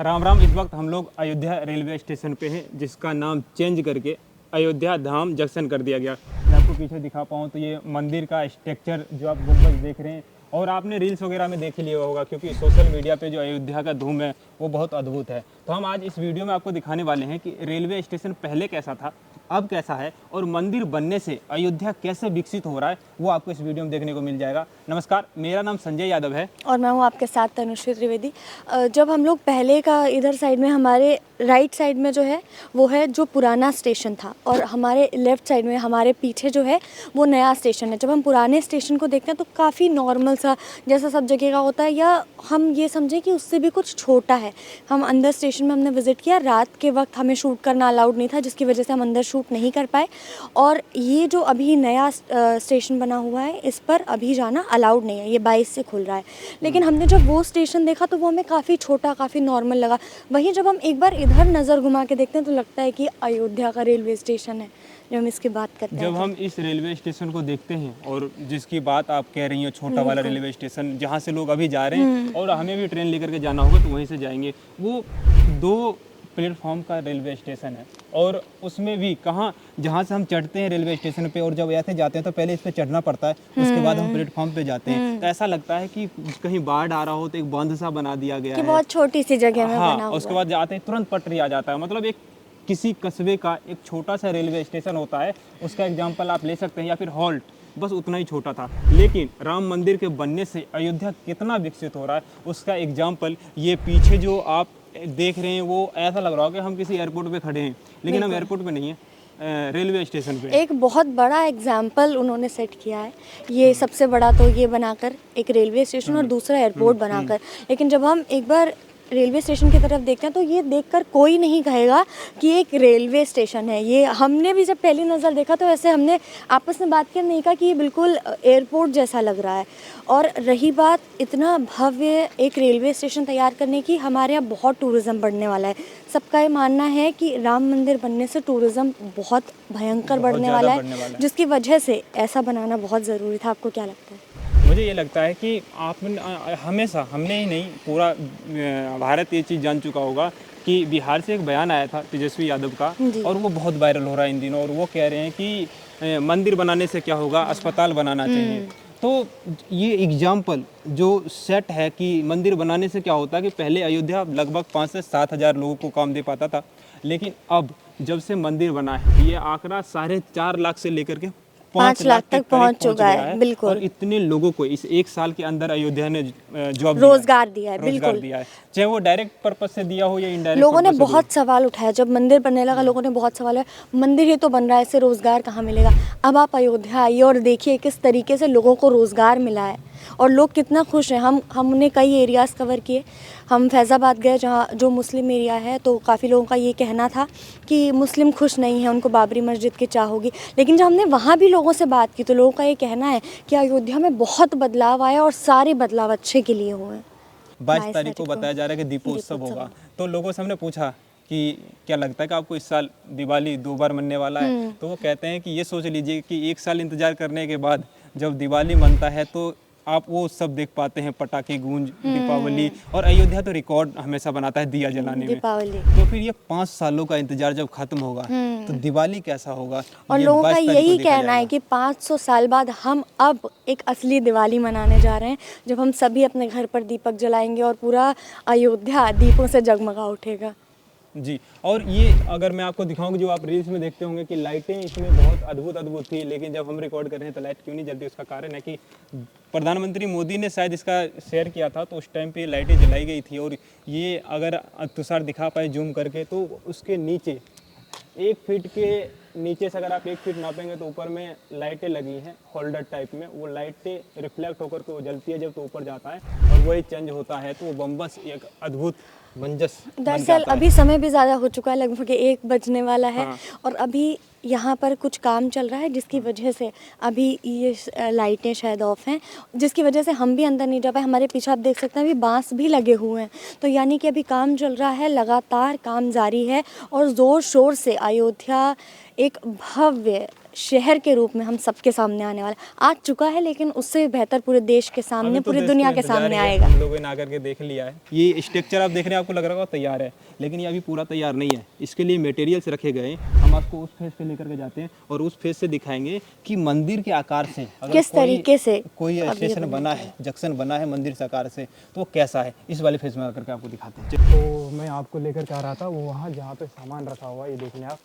राम राम। इस वक्त हम लोग अयोध्या रेलवे स्टेशन पे हैं, जिसका नाम चेंज करके अयोध्या धाम जंक्शन कर दिया गया। मैं आपको पीछे दिखा पाऊँ तो ये मंदिर का स्ट्रक्चर जो आप गुंबद देख रहे हैं, और आपने रील्स वगैरह में देख ही लिया होगा, क्योंकि सोशल मीडिया पे जो अयोध्या का धूम है वो बहुत अद्भुत है। तो हम आज इस वीडियो में आपको दिखाने वाले हैं कि रेलवे स्टेशन पहले कैसा था, अब कैसा है, और मंदिर बनने से अयोध्या कैसे विकसित हो रहा है, वो आपको इस वीडियो में देखने को मिल जाएगा। नमस्कार, मेरा नाम संजय यादव है और मैं हूँ आपके साथ तनुश्री त्रिवेदी। जब हम लोग पहले का इधर साइड में, हमारे राइट साइड में जो है वो है जो पुराना स्टेशन था, और हमारे लेफ़्ट साइड में हमारे पीछे जो है वो नया स्टेशन है। जब हम पुराने स्टेशन को देखते हैं तो काफ़ी नॉर्मल सा जैसा सब जगह का होता है, या हम ये समझें कि उससे भी कुछ छोटा है। हम अंदर स्टेशन में हमने विज़िट किया, रात के वक्त हमें शूट करना अलाउड नहीं था, जिसकी वजह से हम अंदर शूट नहीं कर पाए। और ये जो अभी नया स्टेशन बना हुआ है, इस पर अभी जाना अलाउड नहीं है, ये 22 से खुल रहा है। लेकिन हमने जब वो स्टेशन देखा तो वो हमें काफ़ी छोटा, काफ़ी नॉर्मल लगा। वहीं जब हम एक बार इधर नज़र घुमा के देखते हैं तो लगता है कि अयोध्या का रेलवे स्टेशन है जब हम इसकी बात करते हैं। जब हम इस रेलवे स्टेशन को देखते हैं, और जिसकी बात आप कह रही हैं, छोटा वाला रेलवे स्टेशन जहाँ से लोग अभी जा रहे हैं, और हमें भी ट्रेन लेकर के जाना होगा तो वहीं से जाएंगे, वो 2 प्लेटफॉर्म का रेलवे स्टेशन है। और उसमें भी कहाँ, जहाँ से हम चढ़ते हैं रेलवे स्टेशन पे और जब ऐसे जाते हैं तो पहले इस पे चढ़ना पड़ता है, उसके बाद हम प्लेटफॉर्म पे जाते हैं। तो ऐसा लगता है कि कहीं बाढ़ आ रहा हो तो एक बांध सा बना दिया गया है, बहुत छोटी सी जगह में बना हुआ। उसके बाद जाते हैं तुरंत पटरी आ जाता है। मतलब एक किसी कस्बे का एक छोटा सा रेलवे स्टेशन होता है, उसका एग्जाम्पल आप ले सकते हैं, या फिर हॉल्ट, बस उतना ही छोटा था। लेकिन राम मंदिर के बनने से अयोध्या कितना विकसित हो रहा है, उसका एग्जाम्पल ये पीछे जो आप देख रहे हैं, वो ऐसा लग रहा हो कि हम किसी एयरपोर्ट पे खड़े हैं, लेकिन हम एयरपोर्ट पे नहीं हैं, रेलवे स्टेशन पे। एक बहुत बड़ा एग्जाम्पल उन्होंने सेट किया है, ये सबसे बड़ा तो ये बनाकर एक रेलवे स्टेशन और दूसरा एयरपोर्ट बनाकर। लेकिन जब हम एक बार रेलवे स्टेशन की तरफ देखते हैं तो ये देखकर कोई नहीं कहेगा कि एक रेलवे स्टेशन है। ये हमने भी जब पहली नज़र देखा तो ऐसे हमने आपस में बात कर नहीं कहा कि ये बिल्कुल एयरपोर्ट जैसा लग रहा है। और रही बात इतना भव्य एक रेलवे स्टेशन तैयार करने की, हमारे यहाँ बहुत टूरिज़्म बढ़ने वाला है। सबका ये मानना है कि राम मंदिर बनने से टूरिज़्म बहुत भयंकर बढ़ने वाला है, जिसकी वजह से ऐसा बनाना बहुत ज़रूरी था। आपको क्या लगता है? मुझे ये लगता है कि आपने हमेशा, हमने ही नहीं, पूरा भारत ये चीज़ जान चुका होगा कि बिहार से एक बयान आया था तेजस्वी यादव का, और वो बहुत वायरल हो रहा है इन दिनों, और वो कह रहे हैं कि मंदिर बनाने से क्या होगा, अस्पताल बनाना चाहिए। तो ये एग्जाम्पल जो सेट है कि मंदिर बनाने से क्या होता है कि पहले अयोध्या लगभग 5 से 7 हज़ार लोगों को काम दे पाता था, लेकिन अब जब से मंदिर बना है ये आंकड़ा 4.5 लाख से लेकर के 5 लाख तक पहुंच चुका है। बिल्कुल। और इतने लोगों को इस 1 साल के अंदर अयोध्या ने जॉब रोजगार दिया है। बिल्कुल दिया है, चाहे वो डायरेक्ट पर्पस से दिया हो या इनडायरेक्ट। लोगों ने बहुत सवाल उठाया जब मंदिर बनने लगा, लोगों ने बहुत सवाल है, मंदिर ही तो बन रहा है, इससे रोजगार कहाँ मिलेगा। अब आप अयोध्या आइए और देखिए किस तरीके से लोगों को रोजगार मिला है और लोग कितना खुश हैं। हमने कई एरियाज़ कवर किए। हम फैज़ाबाद गए जहाँ जो मुस्लिम एरिया है, तो काफ़ी लोगों का ये कहना था कि मुस्लिम खुश नहीं है, उनको बाबरी मस्जिद की चाह होगी। लेकिन जब हमने वहाँ भी लोगों से बात की तो लोगों का ये कहना है कि अयोध्या में बहुत बदलाव आया और सारे बदलाव अच्छे के लिए हुए हैं। 22 तारीख को बताया जा रहा है कि दीपोत्सव होगा, तो लोगों से हमने पूछा कि क्या लगता है कि आपको इस साल दिवाली 2 बार मनने वाला है, तो वो कहते हैं कि ये सोच लीजिए कि 1 साल इंतजार करने के बाद जब दिवाली मनता है तो आप वो सब देख पाते हैं, पटाखे गूंज, दीपावली। और अयोध्या तो रिकॉर्ड हमेशा बनाता है दिया जलाने में। तो फिर ये 5 सालों का इंतजार जब खत्म होगा तो दिवाली कैसा होगा। और लोगों का यही कहना है कि 500 साल बाद हम अब एक असली दिवाली मनाने जा रहे हैं, जब हम सभी अपने घर पर दीपक जलाएंगे और पूरा अयोध्या दीपों से जगमगा उठेगा। जी, और ये अगर मैं आपको दिखाऊं, जो आप रील्स में देखते होंगे कि लाइटें इसमें बहुत अद्भुत थी, लेकिन जब हम रिकॉर्ड कर रहे हैं तो लाइट क्यों नहीं जलती, उसका कारण है कि प्रधानमंत्री मोदी ने शायद इसका शेयर किया था, तो उस टाइम पे लाइटें जलाई गई थी। और ये अगर तुषार दिखा पाए जूम करके, तो उसके नीचे 1 फीट के नीचे से अगर आप 1 फीट नापेंगे तो ऊपर में लाइटें लगी हैं होल्डर टाइप में। वो लाइटें रिफ्लेक्ट होकर के वो जलती है जब तो ऊपर जाता है, और वही चेंज होता है, तो वो बम्बस एक अद्भुत मंजस। दरअसल अभी समय भी ज़्यादा हो चुका है, लगभग 1 बजने वाला है। और अभी यहाँ पर कुछ काम चल रहा है, जिसकी वजह से अभी ये लाइटें शायद ऑफ हैं, जिसकी वजह से हम भी अंदर नहीं जा पाए। हमारे पीछे आप देख सकते हैं अभी बांस भी लगे हुए हैं, तो यानी कि अभी काम चल रहा है, लगातार काम जारी है और ज़ोर शोर से अयोध्या एक भव्य शहर के रूप में हम सबके सामने आने वाला है। आ चुका है, लेकिन उससे बेहतर पूरे देश के सामने, अभी तो पूरी देश दुनिया को के इंतजार सामने ही है। आएगा। हम लोगों ने आकर के देख लिया है, ये स्ट्रक्चर आप देख रहे हैं, आपको लग रहा होगा तैयार है, लेकिन ये अभी पूरा तैयार नहीं है। इसके लिए मटेरियल्स रखे गए हैं। हम आपको उस फेज पे लेकर के जाते हैं और उस फेज से दिखाएंगे कि मंदिर के आकार से अगर किस तरीके से कोई अब ये स्टेशन बना बना है, जंक्शन बना है मंदिर के आकार से, तो वो कैसा है, इस वाले फेज में आकर के आपको दिखाते हैं। तो मैं आपको लेकर के आ रहा था वो वहाँ जहाँ पे सामान रखा हुआ है, ये देख लें आप।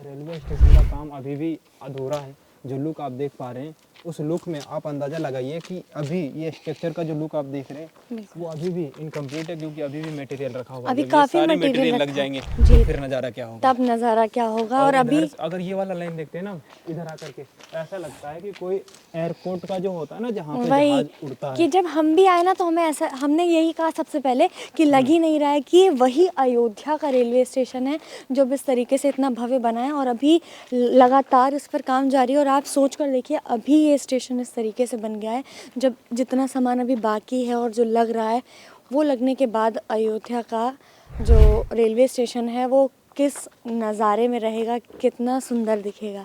रेलवे स्टेशन का काम अभी भी अधूरा है। जो लुक आप देख पा रहे हैं, उस लुक में आप अंदाज़ा लगाइए कि अभी ये स्ट्रक्चर का जो लुक आप देख रहे हैं वो अभी भी इनकम्प्लीट है, क्योंकि अभी भी मटेरियल रखा हुआ है। अभी जब ये काफी सारे मटेरियल मटेरियल लग रखा जाएंगे है। जी। तो फिर नज़ारा क्या होगा। तब नज़ारा क्या होगा। और अभी इधर अगर ये वाला लाइन देखते हैं ना, इधर आकर के ऐसा लगता है कि कोई एयरपोर्ट का जो होता है ना, जहाँ पे वही जहाज उड़ता है। कि जब हम भी आए ना तो हमें ऐसा, हमने यही कहा सबसे पहले कि लग ही नहीं रहा है कि ये वही अयोध्या का रेलवे स्टेशन है जो इस तरीके से इतना भव्य बना है। और अभी लगातार इस पर काम जारी है। और आप सोच कर देखिए, अभी ये स्टेशन इस तरीके से बन गया है, जब जितना सामान अभी बाकी है और जो लग रहा है, वो लगने के बाद अयोध्या का जो रेलवे स्टेशन है वो किस नज़ारे में रहेगा, कितना सुंदर दिखेगा।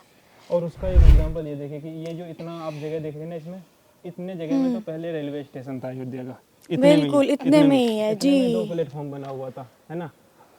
और उसका एक एग्जांपल ये देखें कि ये जो इतना आप जगह देख रहे हैं ना, इसमें इतने जगह में तो पहले रेलवे स्टेशन था अयोध्या का। बिल्कुल, इतने में ही है जी। 2 प्लेटफॉर्म बना हुआ था, है ना।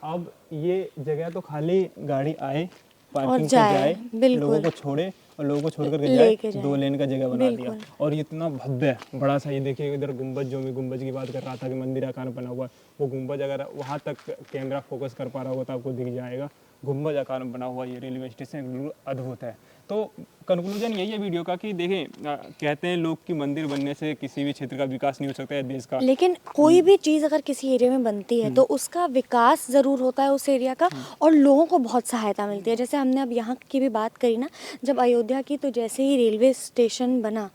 अब ये जगह तो खाली गाड़ी आए, पार्किंग पे जाए, लोगों को छोड़े और लोगों को छोड़ करके जाए, 2 लेन का जगह बना दिया। और ये इतना भव्य बड़ा सा, ये देखिए इधर गुंबज, जो मैं गुंबज की बात कर रहा था कि मंदिर आकार बना हुआ है, वो गुंबज अगर वहाँ तक कैमरा फोकस कर पा रहा होगा तो आपको दिख जाएगा। गुंबज आकार में बना हुआ ये रेलवे स्टेशन बिल्कुल अद्भुत है। तो कंक्लूजन यही है वीडियो का कि देखें, कहते हैं लोग कि मंदिर बनने से किसी भी क्षेत्र का विकास नहीं हो सकता है देश का, लेकिन कोई भी चीज़ अगर किसी एरिया में बनती है तो उसका विकास ज़रूर होता है उस एरिया का, और लोगों को बहुत सहायता मिलती है। जैसे हमने अब यहाँ की भी बात करी ना, जब अयोध्या की, तो जैसे ही रेलवे स्टेशन बना,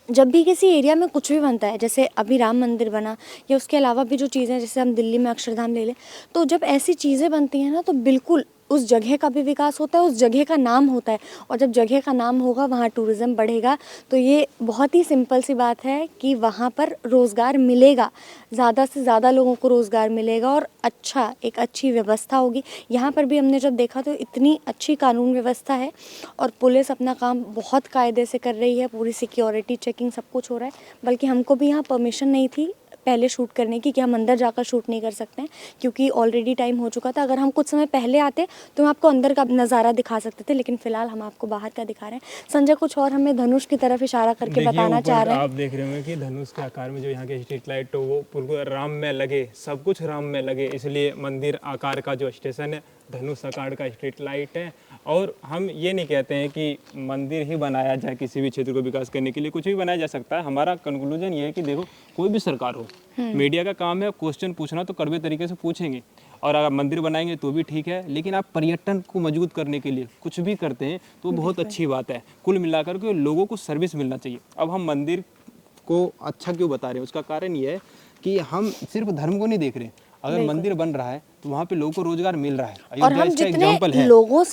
जब भी किसी एरिया में कुछ भी बनता है, जैसे अभी राम मंदिर बना या उसके अलावा भी जो चीज़ें, जैसे हम दिल्ली में अक्षरधाम ले लें, तो जब ऐसी चीज़ें बनती हैं ना तो बिल्कुल उस जगह का भी विकास होता है, उस जगह का नाम होता है। और जब जगह का नाम होगा, वहाँ टूरिज़्म बढ़ेगा। तो ये बहुत ही सिंपल सी बात है कि वहाँ पर रोज़गार मिलेगा, ज़्यादा से ज़्यादा लोगों को रोज़गार मिलेगा और एक अच्छी व्यवस्था होगी। यहाँ पर भी हमने जब देखा तो इतनी अच्छी कानून व्यवस्था है और पुलिस अपना काम बहुत कायदे से कर रही है, पूरी सिक्योरिटी चेकिंग सब कुछ हो रहा है। बल्कि हमको भी यहाँ परमिशन नहीं थी पहले शूट करने की कि हम अंदर जाकर शूट नहीं कर सकते हैं, क्योंकि ऑलरेडी टाइम हो चुका था। अगर हम कुछ समय पहले आते तो हम आपको अंदर का नज़ारा दिखा सकते थे, लेकिन फिलहाल हम आपको बाहर का दिखा रहे हैं। संजय कुछ और हमें धनुष की तरफ इशारा करके बताना चाह रहे हैं। आप देख रहे होंगे कि धनुष के आकार में जो यहाँ के स्ट्रीट लाइट, तो वो पूरा राम में लगे, सब कुछ राम में लगे, इसलिए मंदिर आकार का जो स्टेशन है धनुष आकार का स्ट्रीट लाइट है। और हम ये नहीं कहते हैं कि मंदिर ही बनाया जाए, किसी भी क्षेत्र को विकास करने के लिए कुछ भी बनाया जा सकता है। हमारा कंक्लूजन ये है कि देखो, कोई भी सरकार हो, मीडिया का काम है क्वेश्चन पूछना, तो कड़वे तरीके से पूछेंगे। और अगर मंदिर बनाएंगे तो भी ठीक है, लेकिन आप पर्यटन को मजबूत करने के लिए कुछ भी करते हैं तो बहुत अच्छी बात है। कुल मिलाकर के लोगों को सर्विस मिलना चाहिए। अब हम मंदिर को अच्छा क्यों बता रहे हैं, उसका कारण ये है कि हम सिर्फ धर्म को नहीं देख रहे। अगर मंदिर बन रहा है तो वहाँ पे लोगों को रोजगार मिल रहा है। और हम जितने लोगों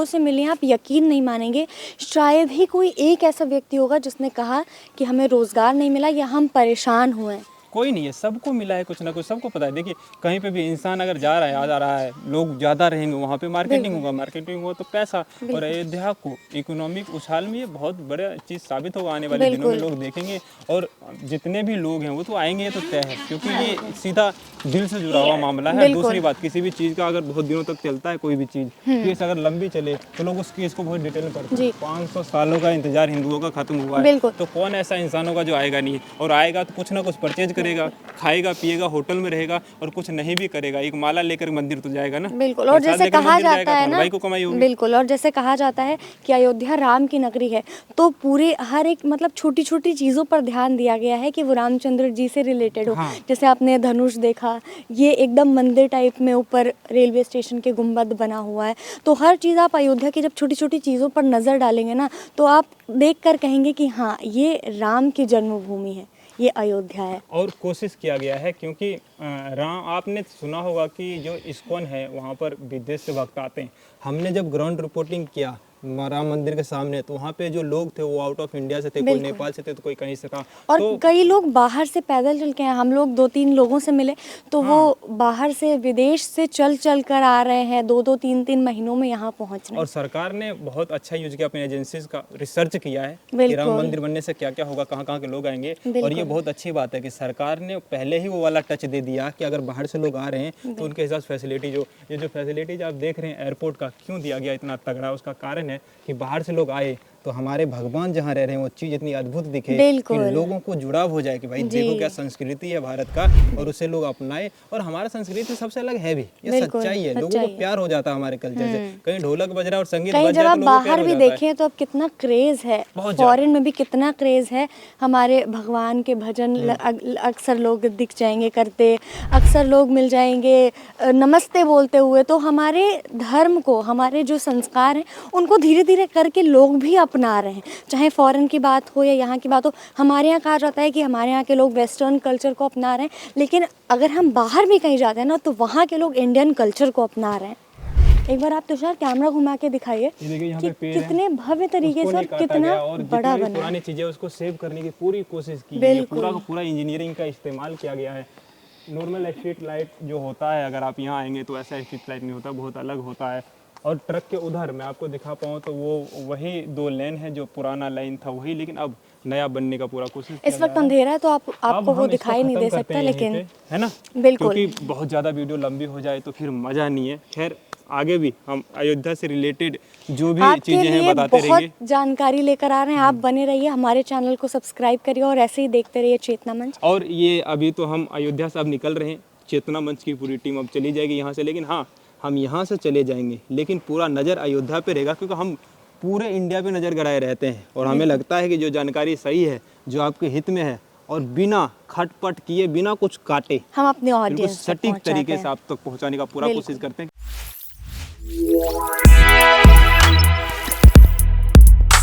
से मिले, आप यकीन नहीं मानेंगे, शायद ही कोई एक ऐसा व्यक्ति होगा जिसने कहा कि हमें रोजगार नहीं मिला या हम परेशान हुए। कोई नहीं है, सबको मिला है कुछ ना कुछ, सबको पता है। देखिए, कहीं पे भी इंसान अगर जा रहा है, आ जा रहा है, लोग ज़्यादा रहेंगे, वहाँ पे मार्केटिंग होगा तो पैसा। और अयोध्या को इकोनॉमिक उछाल में ये बहुत बड़ा चीज़ साबित होगा। आने वाले दिनों में लोग देखेंगे और जितने भी लोग हैं वो तो आएंगे, ये तो तय है, क्योंकि ये सीधा दिल से जुड़ा हुआ मामला है। दूसरी बात, किसी भी चीज़ का अगर बहुत दिनों तक चलता है, कोई भी चीज़ केस अगर लंबी चले तो लोग उस केस को बहुत डिटेल में पढ़ते हैं। 500 सालों का इंतजार हिंदुओं का खत्म हुआ है, तो कौन ऐसा इंसान होगा जो आएगा नहीं, और आएगा तो कुछ ना कुछ परचेज करेगा, खाएगा पिएगा, होटल में रहेगा, और कुछ नहीं भी करेगा, एक माला लेकर मंदिर तो जाएगा ना। बिल्कुल। और जैसे कहा जाता है ना, बिल्कुल, और जैसे कहा जाता है कि अयोध्या राम की नगरी है, तो पूरे हर एक मतलब छोटी छोटी चीज़ों पर ध्यान दिया गया है कि वो रामचंद्र जी से रिलेटेड हो। जैसे आपने धनुष देखा, ये एकदम मंदिर टाइप में ऊपर रेलवे स्टेशन के गुंबद बना हुआ है। तो हर चीज़ आप अयोध्या की जब छोटी छोटी चीज़ों पर नज़र डालेंगे ना, तो आप देख कर कहेंगे कि हाँ, ये राम की जन्मभूमि है, ये अयोध्या है। और कोशिश किया गया है, क्योंकि राम, आपने सुना होगा कि जो इस्कॉन है वहाँ पर विदेश से भक्त आते हैं। हमने जब ग्राउंड रिपोर्टिंग किया राम मंदिर के सामने, तो वहाँ पे जो लोग थे वो आउट ऑफ इंडिया से थे, कोई बिल्कुल। नेपाल से थे तो कोई कहीं से था। और तो कई लोग बाहर से पैदल चल के आए। हम लोग 2-3 लोगों से मिले तो वो बाहर से विदेश से चल चल कर आ रहे हैं, 2-2 3-3 महीनों में यहाँ पहुँच रहे हैं। और सरकार ने बहुत अच्छा यूज किया, अपनी एजेंसीज का रिसर्च किया है कि बिल्कुल। राम मंदिर बनने से क्या क्या होगा, कहाँ कहाँ के लोग आएंगे। और बिल्कुल। ये बहुत अच्छी बात है कि सरकार ने पहले ही वो वाला टच दे दिया कि अगर बाहर से लोग आ रहे हैं तो उनके हिसाब से फैसिलिटी, जो ये जो फैसिलिटीज आप देख रहे हैं एयरपोर्ट का क्यों दिया गया इतना तगड़ा, उसका कारण है कि बाहर से लोग आए तो हमारे भगवान जहाँ रह रहे हैं वो चीज़ इतनी अद्भुत दिखे कि बिल्कुल। लोगों को जुड़ाव हो जाए कि भाई जी। देखो क्या संस्कृति है भारत का, और उसे लोग अपनाए। और हमारा संस्कृति सबसे अलग है भी, ये बिल्कुल, सच्चाई है। लोगों को सच्चाई है। प्यार हो जाता है हमारे कल्चर से। कहीं ढोलक बज रहा है और संगीत कहीं बज जब जाए आप तो लोगों को प्यार बाहर हो भी जाता है। देखें तो अब कितना क्रेज है, बहुत ज्यादा। फॉरेन में भी कितना क्रेज है। हमारे भगवान के भजन अक्सर लोग दिख जाएंगे करते, अक्सर लोग मिल जाएंगे नमस्ते बोलते हुए। तो हमारे धर्म को, हमारे जो संस्कार हैं उनको धीरे धीरे करके लोग भी अपना रहे हैं। चाहे फॉरेन की बात हो या यहाँ की बात हो, हमारे यहाँ कहा जाता है कि हमारे यहाँ के लोग वेस्टर्न कल्चर को अपना रहे हैं, लेकिन अगर हम बाहर भी कहीं जाते हैं ना तो वहाँ के लोग इंडियन कल्चर को अपना रहे हैं। एक बार आप तुषार कैमरा घुमा के दिखाइए ये देखिए यहाँ कि पे पेड़ है, कितने भव्य तरीके उसको से और नहीं काटा कितना गया, और बड़ा जितनी भी बना पुरानी चीजें उसको सेव करने की पूरी कोशिश की है। बिल्कुल। पूरा का पूरा इंजीनियरिंग का इस्तेमाल किया गया है। नॉर्मल स्ट्रीट लाइट जो होता है, अगर आप यहाँ आएंगे तो ऐसा स्ट्रीट लाइट नहीं होता, बहुत अलग होता है। और ट्रक के उधर मैं आपको दिखा पाऊँ तो वो वही 2 लेन है जो पुराना लाइन था वही, लेकिन अब नया बनने का पूरा कोशिश किया इस वक्त जा रहा है। अंधेरा है तो अब आपको हम वो इसको दिखाई नहीं खत्म दे करते सकता, हैं यहीं लेकिन पे, है ना, बिल्कुल। क्योंकि बहुत ज़्यादा वीडियो लंबी हो जाए तो फिर मज़ा नहीं है। खैर आगे भी हम अयोध्या से रिलेटेड जो भी आपके चीज़ें हैं लिए बताते बहुत रहेंगे। जानकारी लेकर आ रहे हैं। आप बने रहिए, हमारे चैनल को सब्सक्राइब करिए और ऐसे ही देखते रहिए चेतना मंच। और ये अभी तो हम अयोध्या से अब निकल रहे हैं, चेतना मंच की पूरी टीम अब चली जाएगी यहाँ से। लेकिन हाँ, हम यहाँ से चले जाएंगे लेकिन पूरा नज़र अयोध्या पे रहेगा, क्योंकि हम पूरे इंडिया पे नज़र गड़ाए रहते हैं। और हमें लगता है कि जो जानकारी सही है, जो आपके हित में है, और बिना खटपट किए, बिना कुछ काटे, हम अपने बिल्कुल ऑडियंस तक सटीक पहुंचाते तरीके हैं। से आप तक पहुँचाने का पूरा बिल्कुल। कोशिश करते हैं।